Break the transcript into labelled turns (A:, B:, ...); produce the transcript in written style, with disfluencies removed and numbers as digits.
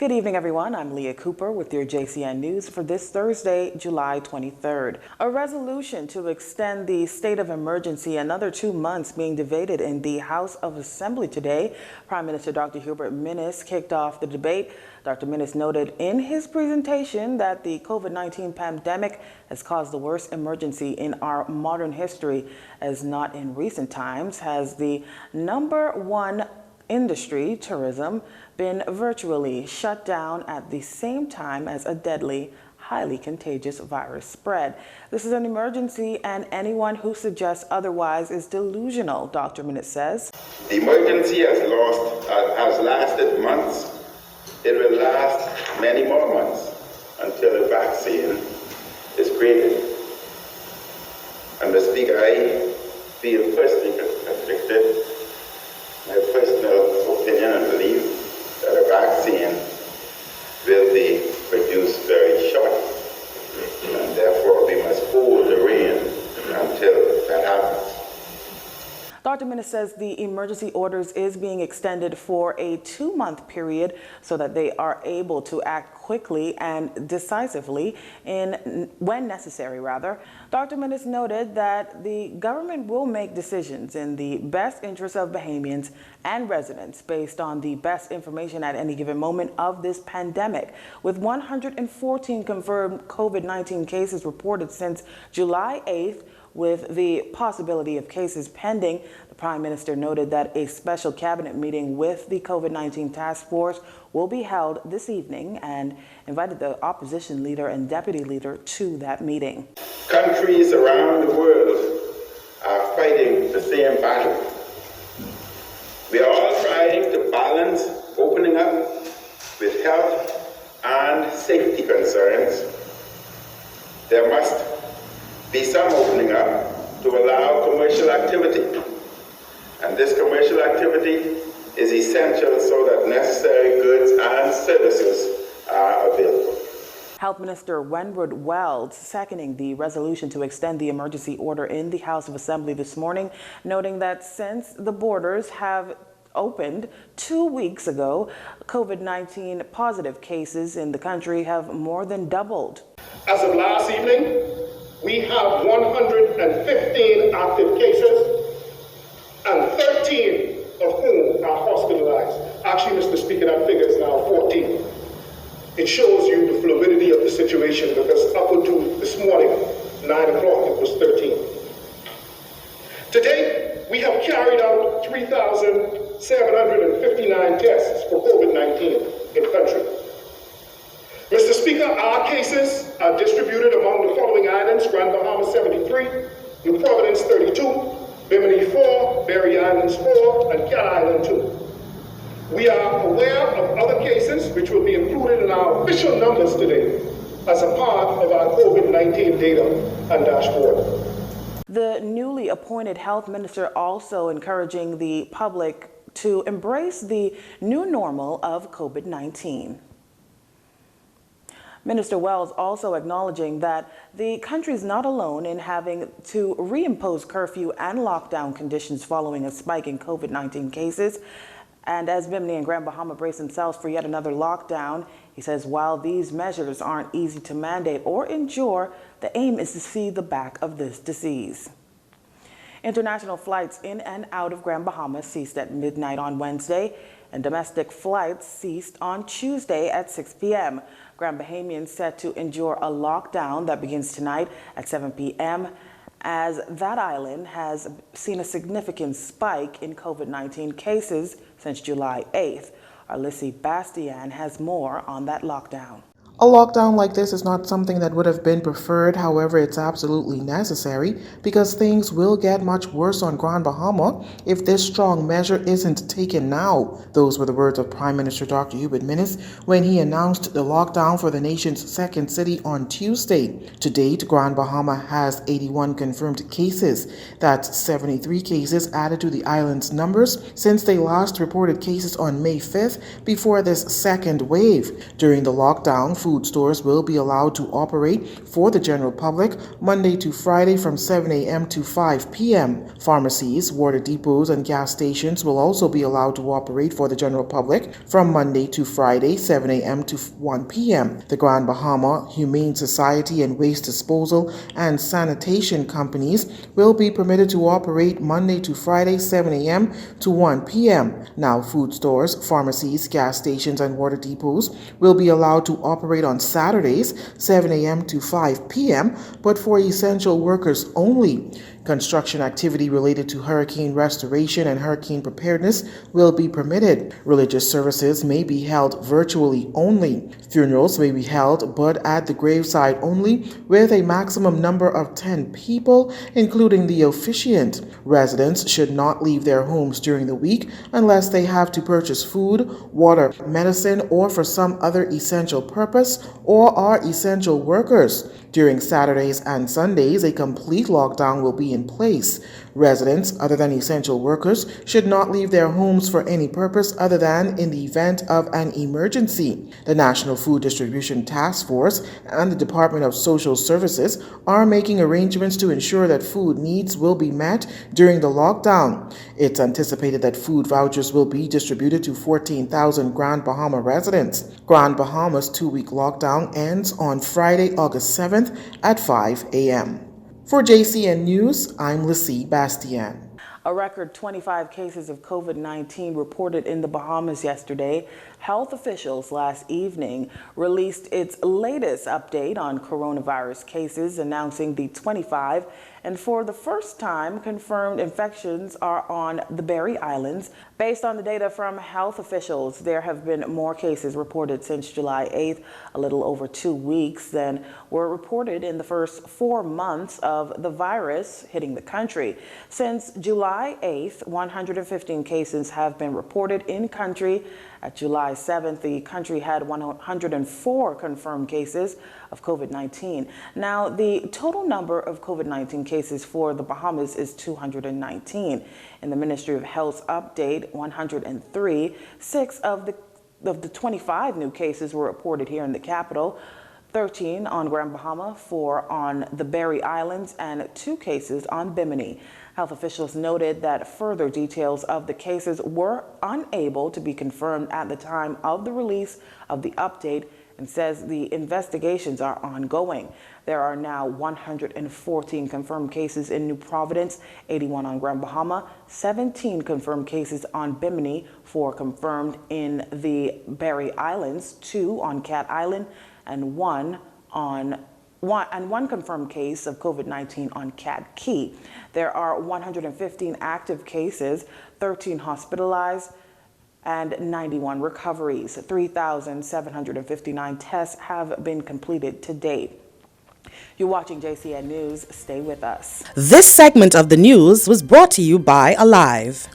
A: Good evening, everyone. I'm Leah Cooper with your JCN News for this Thursday, July 23rd. A resolution to extend the state of emergency another 2 months being debated in the House of Assembly today. Prime Minister Dr. Hubert Minnis kicked off the debate. Dr. Minnis noted in his presentation that the COVID-19 pandemic has caused the worst emergency in our modern history, as not in recent times has the #1 industry, tourism, been virtually shut down at the same time as a deadly, highly contagious virus spread. This is an emergency, and anyone who suggests otherwise is delusional, Dr. Minnis says.
B: The emergency has lasted months. It will last many more months until a vaccine is created. And Mr. Speaker, I feel personally conflicted. My personal opinion and belief that a vaccine will be produced very shortly, and therefore we must hold the rein until that happens.
A: Dr. Minnis says the emergency orders is being extended for a 2-month period so that they are able to act quickly and decisively when necessary. Dr. Minnis noted that the government will make decisions in the best interest of Bahamians and residents based on the best information at any given moment of this pandemic. With 114 confirmed COVID-19 cases reported since July 8th, with the possibility of cases pending, the Prime Minister noted that a special cabinet meeting with the COVID-19 task force will be held this evening and invited the opposition leader and deputy leader to that meeting.
B: Countries around the world are fighting the same battle. We are all trying to balance opening up with health and safety concerns. There must be some opening up to allow commercial activity. And this commercial activity is essential so that necessary goods and services are available.
A: Health Minister Wentworth Wells seconding the resolution to extend the emergency order in the House of Assembly this morning, noting that since the borders have opened 2 weeks ago, COVID-19 positive cases in the country have more than doubled.
C: As of last evening, we have 115 active cases and 13 of whom are hospitalized. Actually, Mr. Speaker, that figure is now 14. It shows you the fluidity of the situation because up until this morning, 9 o'clock, it was 13. To date, we have carried out 3,759 tests for COVID-19 in the country. Mr. Speaker, our cases are distributed among the following islands: Grand Bahama 73, New Providence 32, Bimini 4, Berry Islands 4, and Cat Island 2. We are aware of other cases which will be included in our official numbers today as a part of our COVID-19 data and dashboard.
A: The newly appointed health minister also encouraging the public to embrace the new normal of COVID-19. Minister Wells also acknowledging that the country is not alone in having to reimpose curfew and lockdown conditions following a spike in COVID-19 cases. And as Bimini and Grand Bahama brace themselves for yet another lockdown, he says while these measures aren't easy to mandate or endure, the aim is to see the back of this disease. International flights in and out of Grand Bahama ceased at midnight on Wednesday, and domestic flights ceased on Tuesday at 6 p.m. Grand Bahamians set to endure a lockdown that begins tonight at 7 p.m. as that island has seen a significant spike in COVID-19 cases since July 8th. Our Lissy Bastian has more on that lockdown.
D: A lockdown like this is not something that would have been preferred. However, it's absolutely necessary because things will get much worse on Grand Bahama if this strong measure isn't taken now. Those were the words of Prime Minister Dr. Hubert Minnis when he announced the lockdown for the nation's second city on Tuesday. To date, Grand Bahama has 81 confirmed cases. That's 73 cases added to the island's numbers since they last reported cases on May 5th before this second wave. During the lockdown, food food stores will be allowed to operate for the general public Monday to Friday from 7 a.m. to 5 p.m. Pharmacies, water depots, and gas stations will also be allowed to operate for the general public from Monday to Friday, 7 a.m. to 1 p.m. The Grand Bahama Humane Society and Waste Disposal and Sanitation Companies will be permitted to operate Monday to Friday, 7 a.m. to 1 p.m. Now, food stores, pharmacies, gas stations, and water depots will be allowed to operate on Saturdays, 7 a.m. to 5 p.m., but for essential workers only. Construction activity related to hurricane restoration and hurricane preparedness will be permitted. Religious services may be held virtually only. Funerals may be held, but at the graveside only, with a maximum number of 10 people, including the officiant. Residents should not leave their homes during the week unless they have to purchase food, water, medicine, or for some other essential purpose, or are essential workers. During Saturdays and Sundays, a complete lockdown will be in place. Residents, other than essential workers, should not leave their homes for any purpose other than in the event of an emergency. The National Food Distribution Task Force and the Department of Social Services are making arrangements to ensure that food needs will be met during the lockdown. It's anticipated that food vouchers will be distributed to 14,000 Grand Bahama residents. Grand Bahama's 2-week lockdown ends on Friday, August 7th at 5 a.m. For JCN News, I'm Lissie Bastian.
A: A record 25 cases of COVID-19 reported in the Bahamas yesterday. Health officials last evening released its latest update on coronavirus cases, announcing the 25 and for the first time confirmed infections are on the Berry Islands. Based on the data from health officials, there have been more cases reported since July 8th, a little over 2 weeks, than were reported in the first 4 months of the virus hitting the country. Since July 8th, 115 cases have been reported in country. At July 7th, the country had 104 confirmed cases of COVID-19. Now, the total number of COVID-19 cases for the Bahamas is 219. In the Ministry of Health's update, 103. 6 of the 25 new cases were reported here in the capital. 13 on Grand Bahama, 4 on the Berry Islands, and 2 cases on Bimini. Health officials noted that further details of the cases were unable to be confirmed at the time of the release of the update, and says the investigations are ongoing. There are now 114 confirmed cases in New Providence, 81 on Grand Bahama, 17 confirmed cases on Bimini, 4 confirmed in the Berry Islands, 2 on Cat Island, and one confirmed case of COVID-19 on Cat Key. There are 115 active cases, 13 hospitalized, and 91 recoveries. 3,759 tests have been completed to date. You're watching JCN News. Stay with us.
E: This segment of the news was brought to you by Alive.